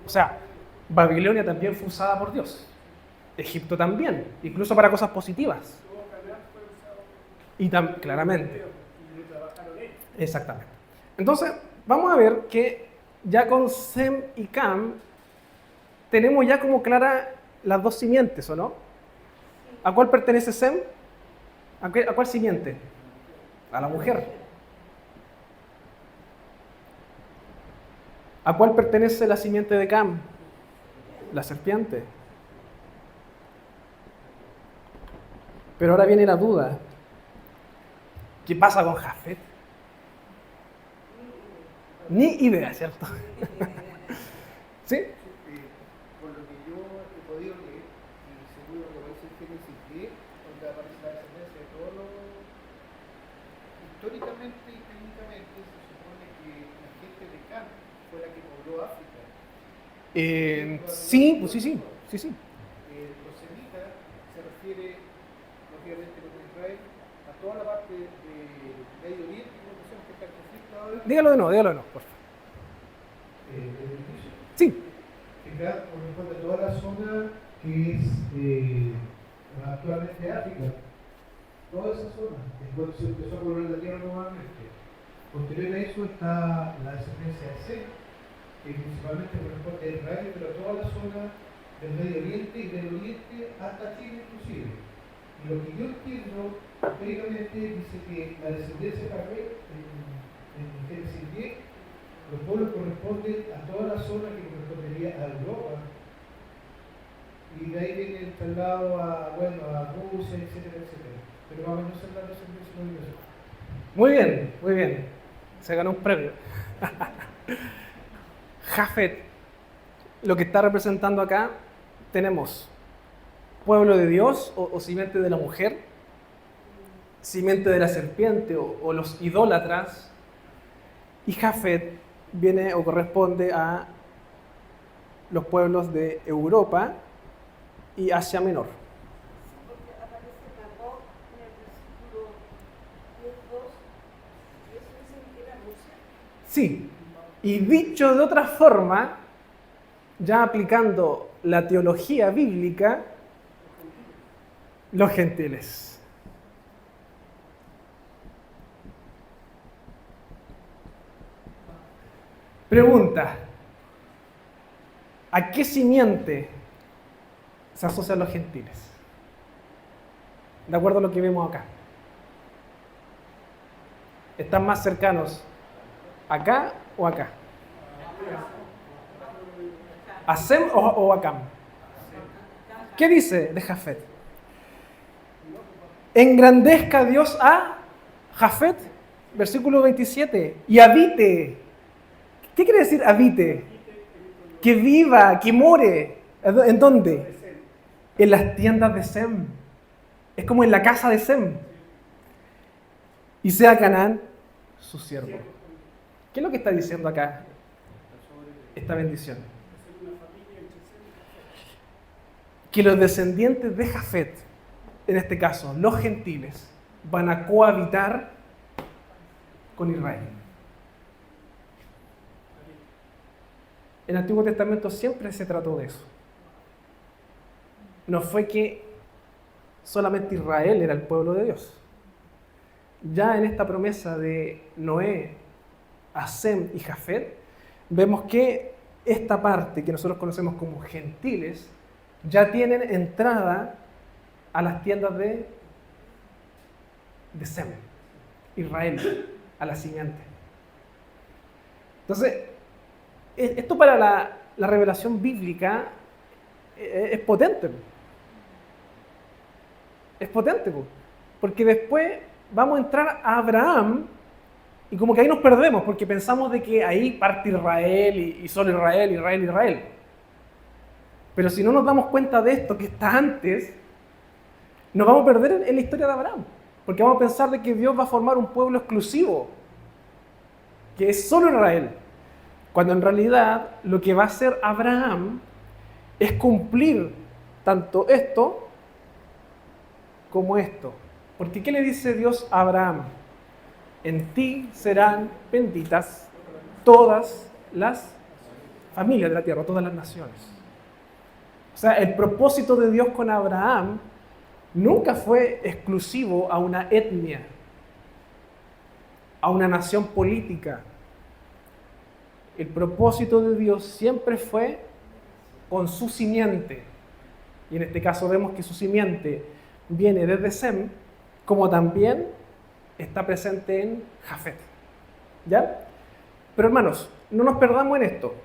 A: O sea, Babilonia también fue usada por Dios. Egipto también, incluso para cosas positivas.
B: Todo Canaán fue usado
A: Y claramente.
B: y lo trabajaron ellos.
A: Exactamente. Entonces, vamos a ver que ya con Sem y Cam tenemos ya como clara las dos simientes, ¿o no? ¿A cuál pertenece Sem? ¿A cuál simiente? A la mujer. ¿A cuál pertenece la simiente de Cam? La serpiente. Pero ahora viene la duda. ¿Qué pasa con Jafet? Ni idea, ¿cierto? ¿Sí?
E: Por lo que yo he podido leer, y seguro que aparece el Génesis 10, donde aparece la descendencia de todos los... Históricamente y técnicamente se supone que la gente de Cam fue la que pobló África.
A: Sí, pues sí.
E: Los semitas se refiere, lógicamente, con Israel, a toda la parte del Medio Oriente, como decíamos, que está en conflicto ahora.
A: Dígalo de nuevo, por favor.
E: El edificio.
A: Sí.
E: Que acá corresponde a toda la zona que es actualmente África. Toda esa zona es cuando se empezó a poblar la tierra nuevamente. Posterior a eso está la descendencia de Sem, que principalmente corresponde a Israel, pero a toda la zona del Medio Oriente y del Oriente hasta Chile inclusive. Y lo que yo entiendo, históricamente, dice que la descendencia de Israel en Génesis 10, los pueblos corresponden a toda la zona que correspondería a Europa. Y de ahí viene el traslado a Rusia, etcétera. Pero vamos a hacer la descendencia universal.
A: Muy bien. Se ganó un premio. Jafet, lo que está representando acá, tenemos pueblo de Dios o simiente de la mujer, simiente de la serpiente o los idólatras, y Jafet viene o corresponde a los pueblos de Europa y Asia Menor.
D: Porque aparece Magog en el versículo 10:2, y eso dice que era Rusia.
A: Sí, y dicho de otra forma, ya aplicando la teología bíblica, los gentiles. Pregunta: ¿a qué simiente se asocian los gentiles? De acuerdo a lo que vemos acá. ¿Están más cercanos acá o acá? ¿A Sem o a Cam? ¿Qué dice de Jafet? Engrandezca Dios a Jafet, versículo 27, y habite. ¿Qué quiere decir habite? Que viva, que more. ¿En dónde? En las tiendas de Sem. Es como en la casa de Sem. Y sea Canaán su siervo. ¿Qué es lo que está diciendo acá esta bendición? Que los descendientes de Jafet, en este caso los gentiles, van a cohabitar con Israel. En el Antiguo Testamento siempre se trató de eso. No fue que solamente Israel era el pueblo de Dios. Ya en esta promesa de Noé a Sem y Jafet, vemos que esta parte que nosotros conocemos como gentiles ya tienen entrada a las tiendas de Sem, Israel, a la simiente. Entonces, esto para la revelación bíblica es potente. Es potente, porque después vamos a entrar a Abraham y como que ahí nos perdemos, porque pensamos de que ahí parte Israel y solo Israel. Pero si no nos damos cuenta de esto que está antes, nos vamos a perder en la historia de Abraham, porque vamos a pensar de que Dios va a formar un pueblo exclusivo, que es solo Israel, cuando en realidad lo que va a hacer Abraham es cumplir tanto esto como esto. Porque ¿qué le dice Dios a Abraham? En ti serán benditas todas las familias de la tierra, todas las naciones. O sea, el propósito de Dios con Abraham nunca fue exclusivo a una etnia, a una nación política. El propósito de Dios siempre fue con su simiente. Y en este caso vemos que su simiente viene desde Sem, como también está presente en Jafet. ¿Ya? Pero hermanos, no nos perdamos en esto.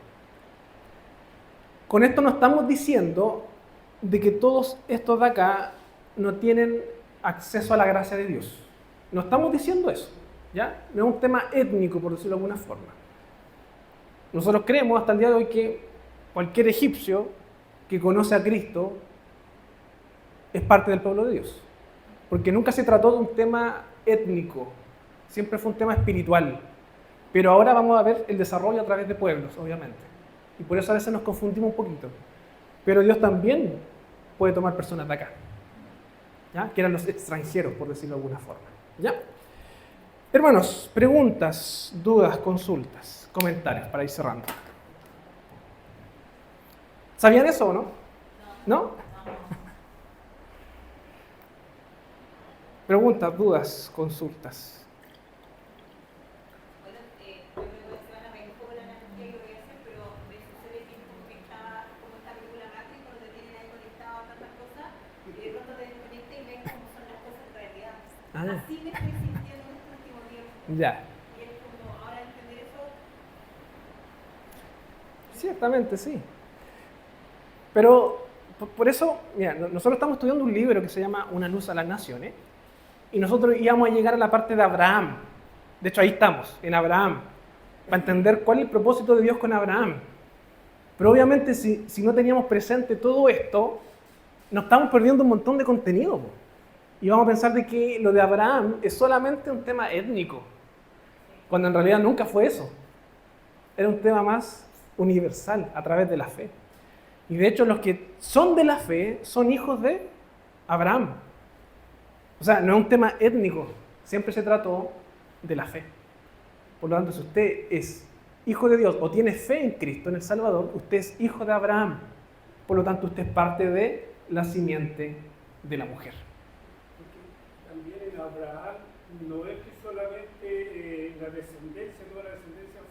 A: Con esto no estamos diciendo de que todos estos de acá no tienen acceso a la gracia de Dios. No estamos diciendo eso, ¿ya? No es un tema étnico, por decirlo de alguna forma. Nosotros creemos hasta el día de hoy que cualquier egipcio que conoce a Cristo es parte del pueblo de Dios. Porque nunca se trató de un tema étnico, siempre fue un tema espiritual. Pero ahora vamos a ver el desarrollo a través de pueblos, obviamente. Y por eso a veces nos confundimos un poquito. Pero Dios también puede tomar personas de acá, ¿ya? Que eran los extranjeros, por decirlo de alguna forma, ¿ya? Hermanos, preguntas, dudas, consultas, comentarios para ir cerrando. ¿Sabían eso o no? ¿No? Preguntas, dudas, consultas.
C: Bueno, yo creo que se van a ver un poco la analogía que voy a hacer, pero me sucede que como que está como esta película Matrix, cuando te tienen ahí conectado a tantas cosas, y de pronto te desconectas y ves cómo son las cosas en realidad. Así me estoy sintiendo en este último tiempo.
A: Ya.
C: Y es como ahora entender eso.
A: Ciertamente, sí. Pero por eso, mira, nosotros estamos estudiando un libro que se llama Una luz a las naciones, y nosotros íbamos a llegar a la parte de Abraham. De hecho, ahí estamos, en Abraham, para entender cuál es el propósito de Dios con Abraham. Pero obviamente, si no teníamos presente todo esto, nos estamos perdiendo un montón de contenido. Y vamos a pensar de que lo de Abraham es solamente un tema étnico, cuando en realidad nunca fue eso. Era un tema más universal, a través de la fe. Y de hecho, los que son de la fe son hijos de Abraham. O sea, no es un tema étnico, siempre se trató de la fe. Por lo tanto, si usted es hijo de Dios o tiene fe en Cristo, en el Salvador, usted es hijo de Abraham. Por lo tanto, usted es parte de la simiente de la mujer.
B: Porque también en Abraham no es que solamente la descendencia, toda la descendencia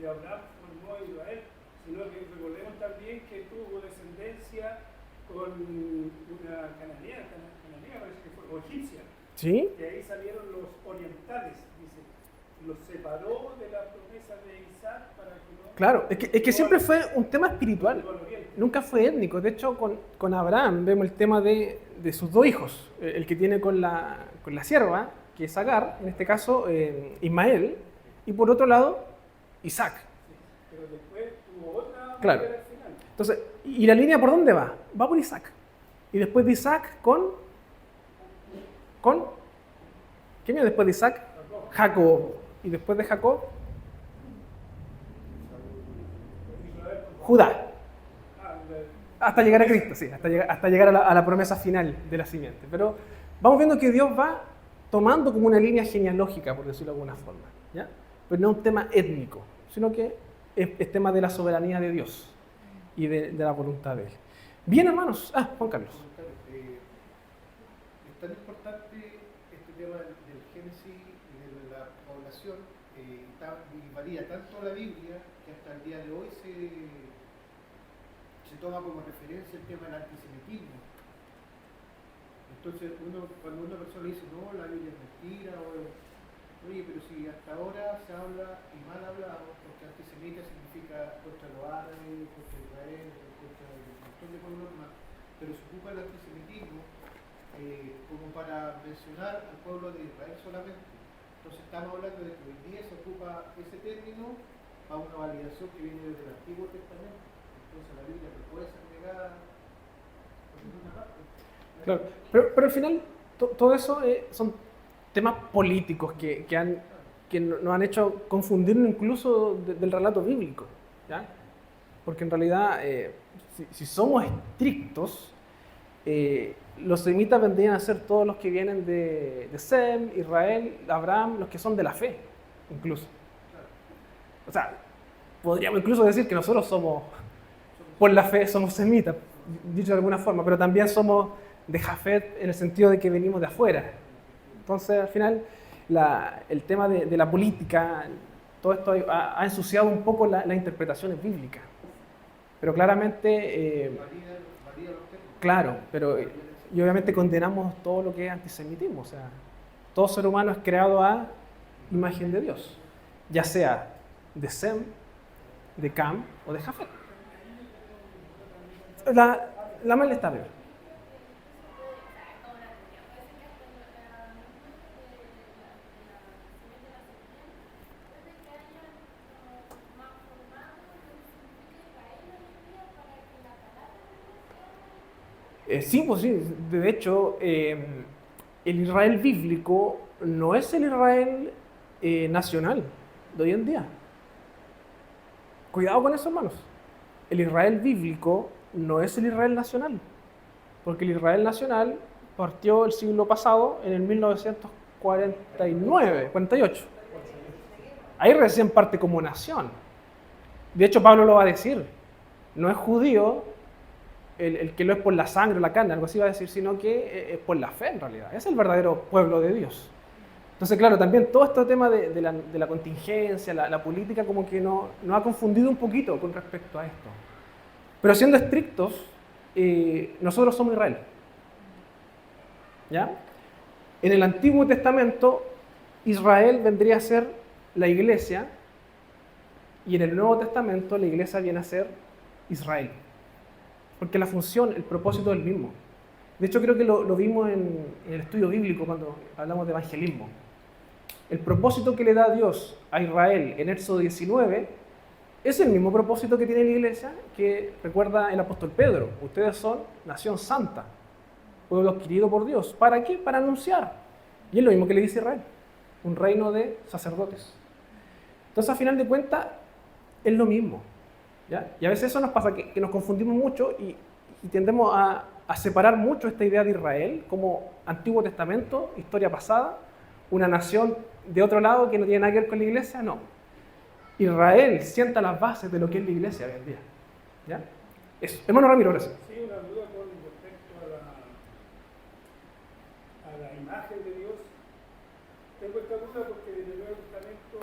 B: de Abraham formó a Israel, sino que recordemos también que tuvo descendencia con una cananea parece que fue, o egipcia.
A: ¿Sí?
B: De ahí salieron los orientales, dice. Los separó de la promesa de Isaac para que no...
A: Claro, es que siempre fue un tema espiritual, nunca fue étnico. De hecho, con Abraham vemos el tema de sus dos hijos, el que tiene con la sierva, que es Agar, en este caso Ismael, y por otro lado, Isaac.
B: Pero después tuvo otra
A: Claro.
B: mujer al final.
A: Entonces, ¿y la línea por dónde va? Va por Isaac. Y después de Isaac con ¿quién viene después de Isaac? Jacob. Y después de Jacob, Judá. Hasta llegar a Cristo, sí, hasta llegar a la promesa final de la simiente. Pero vamos viendo que Dios va tomando como una línea genealógica, por decirlo de alguna forma, ¿ya? Pero no es un tema étnico, sino que es tema de la soberanía de Dios y de la voluntad de Él. Bien, hermanos. Juan Carlos.
E: Es tan importante este tema del Génesis y de la población, y varía tanto la Biblia que hasta el día de hoy se toma como referencia el tema del antisemitismo. Entonces, cuando una persona dice, no, la Biblia es mentira, oye, pero si hasta ahora se habla y mal hablado, porque antisemita significa contra los árabes, contra Israel, contra un montón de pueblos más, pero se ocupa el antisemitismo como para mencionar al pueblo de Israel solamente. Entonces estamos hablando de que hoy día se ocupa ese término a una validación que viene desde el Antiguo Testamento. Entonces la Biblia no puede ser negada por ninguna parte.
A: Claro, pero al final todo eso son temas políticos que nos han hecho confundirnos incluso del relato bíblico, ¿ya? Porque en realidad, si somos estrictos, los semitas vendrían a ser todos los que vienen de Sem, Israel, Abraham, los que son de la fe, incluso. O sea, podríamos incluso decir que nosotros somos, por la fe, somos semitas, dicho de alguna forma, pero también somos de Jafet en el sentido de que venimos de afuera. Entonces, al final, el tema de la política, todo esto ha ensuciado un poco las interpretaciones bíblicas. Pero claramente,
E: Varía los términos.
A: claro, pero y obviamente condenamos todo lo que es antisemitismo. O sea, todo ser humano es creado a imagen de Dios, ya sea de Sem, de Cam o de Jafet. La mal está bien. Sí, pues sí. De hecho, el Israel bíblico no es el Israel nacional de hoy en día. Cuidado con eso, hermanos. El Israel bíblico no es el Israel nacional, porque el Israel nacional partió el siglo pasado en el 1949, 48. Ahí recién parte como nación. De hecho, Pablo lo va a decir. No es judío el que lo es por la sangre o la carne, algo así va a decir, sino que es por la fe en realidad. Es el verdadero pueblo de Dios. Entonces, claro, también todo este tema de la contingencia, la política, como que nos ha confundido un poquito con respecto a esto. Pero siendo estrictos, nosotros somos Israel. ¿Ya? En el Antiguo Testamento, Israel vendría a ser la iglesia, y en el Nuevo Testamento la iglesia viene a ser Israel. Porque la función, el propósito es el mismo. De hecho, creo que lo vimos en el estudio bíblico cuando hablamos de evangelismo. El propósito que le da Dios a Israel en Éxodo 19 es el mismo propósito que tiene la iglesia, que recuerda el apóstol Pedro. Ustedes son nación santa, pueblo adquirido por Dios. ¿Para qué? Para anunciar. Y es lo mismo que le dice Israel, un reino de sacerdotes. Entonces, a final de cuentas, es lo mismo. ¿Ya? Y a veces eso nos pasa, que nos confundimos mucho y tendemos a separar mucho esta idea de Israel como Antiguo Testamento, historia pasada, una nación de otro lado que no tiene nada que ver con la iglesia. No. Israel sienta las bases de lo que es la iglesia hoy en día. ¿Ya? Eso. Hermano Ramiro, gracias.
B: Sí, una duda con respecto a la imagen de Dios. Tengo esta duda porque en el Nuevo Testamento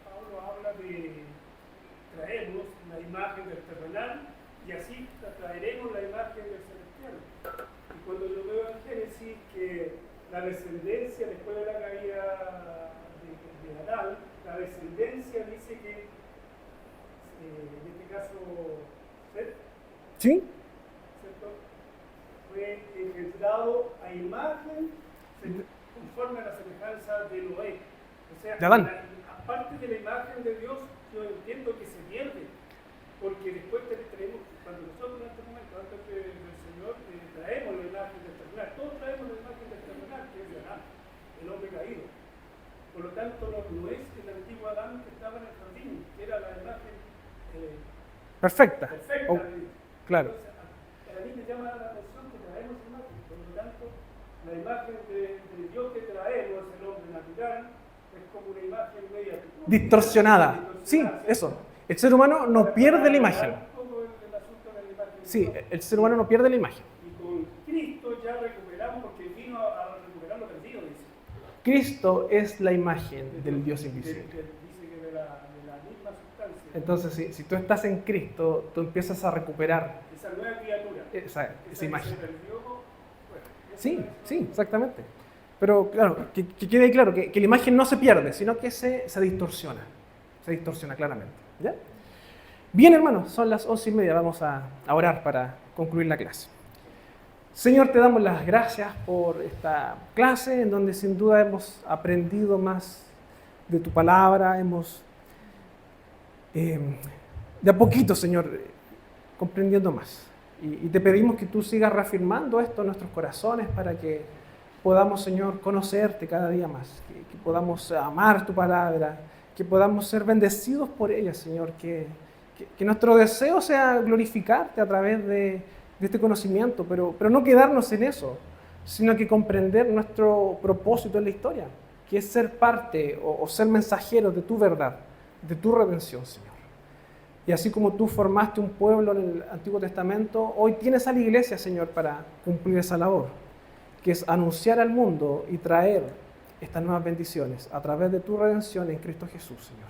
B: Pablo habla de traernos la imagen del terrenal y así traeremos la imagen del celestial. Y cuando yo veo en Génesis que la descendencia después de la caída de Adán, la descendencia dice que, en este caso, Seth,
A: ¿Sí?
B: ¿cierto? Fue engendrado a imagen conforme a la semejanza de Noé. O sea,
A: De Adán.
B: Aparte de la imagen de Dios, yo entiendo que se pierde, porque después traemos, cuando nosotros en este momento, antes del Señor, traemos la imagen del terrenal, todos traemos la imagen del terrenal, que es de Adán, el hombre caído. Por lo tanto, no es el antiguo Adán que estaba en el jardín, que era la imagen
A: Perfecta.
B: perfecta
A: Oh,
B: de Dios.
A: claro.
B: Entonces, a mí me llama la atención que traemos imagen, por lo tanto, la imagen de Dios que traemos, el hombre natural, es como una imagen media
A: Distorsionada. Sí, eso. El ser humano no pierde la imagen. Sí, el ser humano no pierde la imagen.
B: Y con Cristo ya recuperamos, porque vino a recuperar lo perdido, dice.
A: Cristo es la imagen del Dios invisible.
B: Dice que de la misma sustancia.
A: Entonces, si tú estás en Cristo, tú empiezas a recuperar
B: Esa nueva criatura.
A: esa imagen.
B: Se perdió, bueno,
A: Sí, sí, exactamente. Pero claro, que quede claro que la imagen no se pierde, sino que se distorsiona. Se distorsiona claramente. ¿Ya? Bien, hermanos, son las 11:30. Vamos a orar para concluir la clase. Señor, te damos las gracias por esta clase en donde sin duda hemos aprendido más de tu palabra, hemos de a poquito, Señor, comprendiendo más. Y te pedimos que tú sigas reafirmando esto en nuestros corazones para que podamos, Señor, conocerte cada día más, que podamos amar tu palabra, que podamos ser bendecidos por ella, Señor, que nuestro deseo sea glorificarte a través de este conocimiento, pero no quedarnos en eso, sino que comprender nuestro propósito en la historia, que es ser parte o ser mensajeros de tu verdad, de tu redención, Señor. Y así como tú formaste un pueblo en el Antiguo Testamento, hoy tienes a la iglesia, Señor, para cumplir esa labor, que es anunciar al mundo y traer estas nuevas bendiciones a través de tu redención en Cristo Jesús, Señor.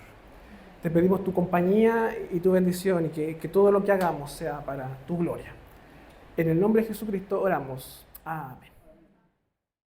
A: Te pedimos tu compañía y tu bendición y que todo lo que hagamos sea para tu gloria. En el nombre de Jesucristo oramos. Amén.